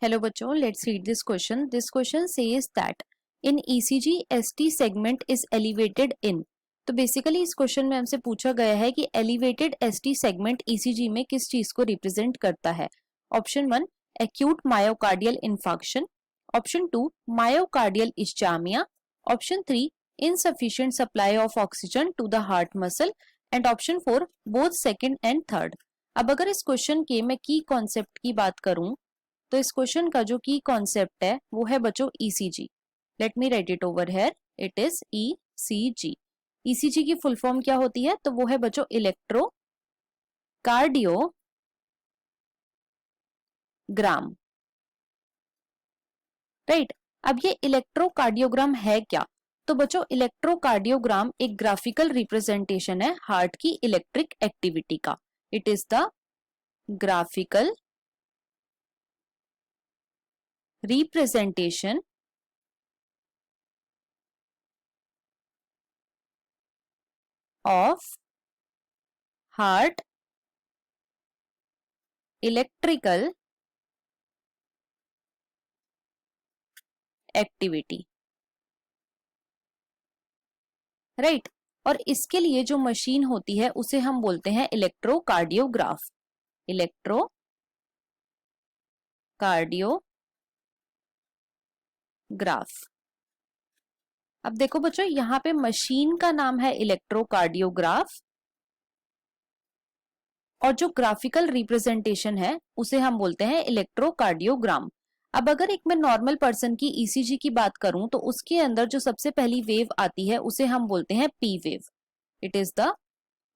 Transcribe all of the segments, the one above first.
Hello बच्चों, let's read this question. This question says that in ECG ST segment is elevated in. तो basically इस question में हमसे पूछा गया है कि एलिवेटेड ST सेगमेंट ECG में किस चीज को रिप्रेजेंट करता है. Option 1 acute myocardial infarction, option 2 myocardial ischaemia, option 3 insufficient supply of oxygen to the heart muscle and option 4 both second and third. अब अगर इस क्वेश्चन के मैं की कॉन्सेप्ट की बात करूं तो इस क्वेश्चन का जो की कॉन्सेप्ट है वो है बच्चों ECG. Let me right it over here. It is ECG. ECG की फुल फॉर्म क्या होती है? तो वो है बच्चों इलेक्ट्रो कार्डियोग्राम. राइट. अब ये इलेक्ट्रोकार्डियोग्राम है क्या? तो बच्चों इलेक्ट्रोकार्डियोग्राम एक ग्राफिकल रिप्रेजेंटेशन है हार्ट की इलेक्ट्रिक एक्टिविटी का. It is the graphical representation of heart electrical activity. Right. और इसके लिए जो मशीन होती है उसे हम बोलते हैं इलेक्ट्रोकार्डियोग्राफ. इलेक्ट्रोकार्डियोग्राफ. अब देखो बच्चों यहां पे मशीन का नाम है इलेक्ट्रोकार्डियोग्राफ और जो ग्राफिकल रिप्रेजेंटेशन है उसे हम बोलते हैं इलेक्ट्रोकार्डियोग्राम. अब अगर एक मैं नॉर्मल पर्सन की ECG की बात करूं तो उसके अंदर जो सबसे पहली वेव आती है उसे हम बोलते हैं P wave. It is the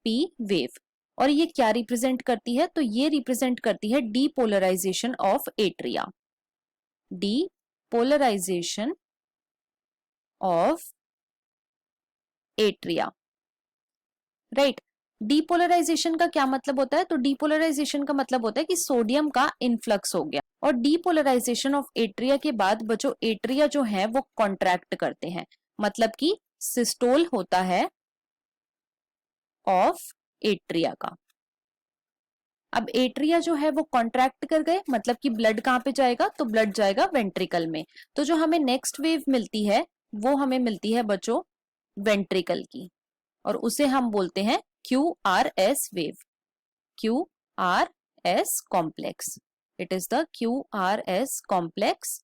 P wave. और ये क्या रिप्रेजेंट करती है? तो ये रिप्रेजेंट करती है depolarisation of atria. Depolarisation of atria. Right. Depolarisation का क्या मतलब होता है? तो डीपोलराइजेशन का मतलब होता है कि सोडियम का इनफ्लक्स हो गया. और डीपोलराइजेशन ऑफ एट्रिया के बाद बच्चों एट्रिया जो है वो कॉन्ट्रैक्ट करते हैं. मतलब कि सिस्टोल होता है ऑफ एट्रिया का. अब एट्रिया जो है वो कॉन्ट्रैक्ट कर गए मतलब कि ब्लड कहां पे जाएगा? तो ब्लड जाएगा वेंट्रिकल में. तो जो हमें नेक्स्ट वेव मिलती है वो हमें मिलती है बच्चों वेंट्रिकल की और उसे हम बोलते हैं QRS wave. QRS complex. It is the QRS complex.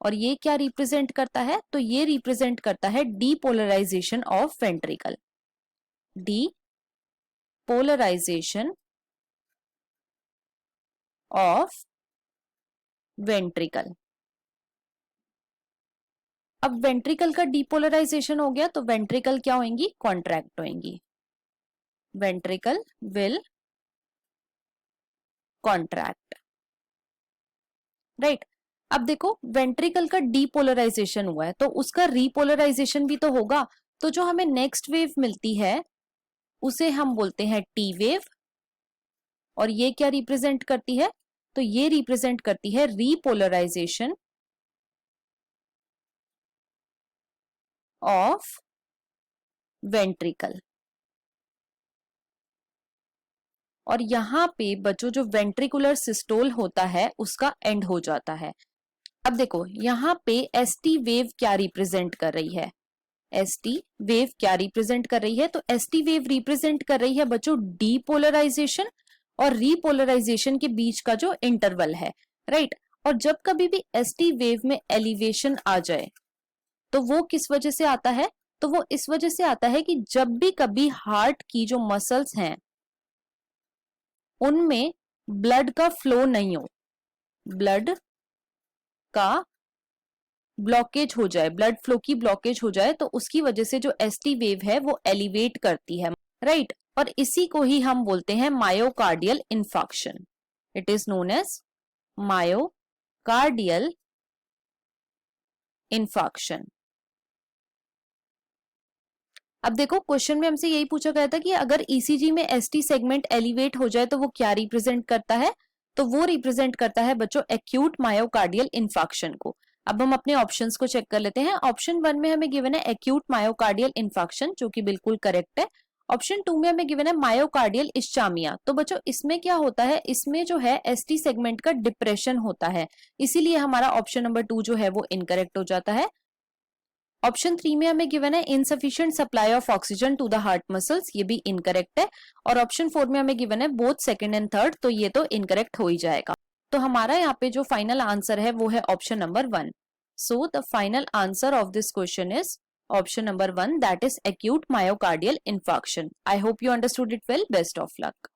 और ये क्या रिप्रेजेंट करता है? तो ये रिप्रेजेंट करता है depolarisation of ventricle. Depolarisation of ventricle. अब वेंट्रिकल का डीपोलराइजेशन हो गया तो वेंट्रिकल क्या होंगी? कॉन्ट्रैक्ट होंगी. Ventricle will contract. राइट. अब देखो वेंट्रिकल का डीपोलराइजेशन हुआ है तो उसका रीपोलराइजेशन भी तो होगा. तो जो हमें नेक्स्ट वेव मिलती है उसे हम बोलते हैं T वेव. और ये क्या रिप्रेजेंट करती है? तो ये रिप्रेजेंट करती है रीपोलराइजेशन ऑफ वेंट्रिकल. और यहां पे बच्चों जो वेंट्रिकुलर सिस्टोल होता है उसका एंड हो जाता है. अब देखो यहां पे ST वेव क्या रिप्रेजेंट कर रही है? ST वेव क्या रिप्रेजेंट कर रही है? तो ST वेव रिप्रेजेंट कर रही है बच्चों डीपोलराइजेशन और रीपोलराइजेशन के बीच का जो इंटरवल है. राइट. और जब कभी भी ST वेव में एलिवेशन आ जाए तो वो किस वजह से आता है? तो वो इस वजह से आता है कि जब भी कभी हार्ट की जो मसल्स हैं उनमें ब्लड का फ्लो नहीं हो, ब्लड का ब्लॉकेज हो जाए, ब्लड फ्लो की ब्लॉकेज हो जाए तो उसकी वजह से जो ST वेव है वो एलिवेट करती है. राइट. और इसी को ही हम बोलते हैं myocardial infarction. It is known as myocardial infarction. अब देखो क्वेश्चन में हमसे यही पूछा गया था कि अगर ECG में ST सेगमेंट एलिवेट हो जाए तो वो क्या रिप्रेजेंट करता है? तो वो रिप्रेजेंट करता है बच्चों एक्यूट मायोकार्डियल इंफार्क्शन को. अब हम अपने ऑप्शंस को चेक कर लेते हैं. ऑप्शन 1 में हमें गिवन है एक्यूट मायोकार्डियल इंफार्क्शन जो कि बिल्कुल करेक्ट है. ऑप्शन 2 में हमें गिवन है मायोकार्डियल इश्चामिया। तो बच्चों इसमें क्या होता है, इसमें जो है एसटी सेगमेंट का डिप्रेशन होता है, इसीलिए हमारा ऑप्शन नंबर 2 जो है वो इनकरेक्ट हो जाता है। ऑप्शन 3 में हमें गिवन है insufficient supply of oxygen to the heart muscles, ये भी इनकरेक्ट है। और ऑप्शन 4 में हमें गिवन है बोथ सेकंड एंड थर्ड, तो ये तो इनकरेक्ट हो ही जाएगा। तो हमारा यहाँ पे जो फाइनल आंसर है वो है option number 1। So the final answer of this question is option number 1, that is acute myocardial infarction. I hope you understood it well. Best of luck.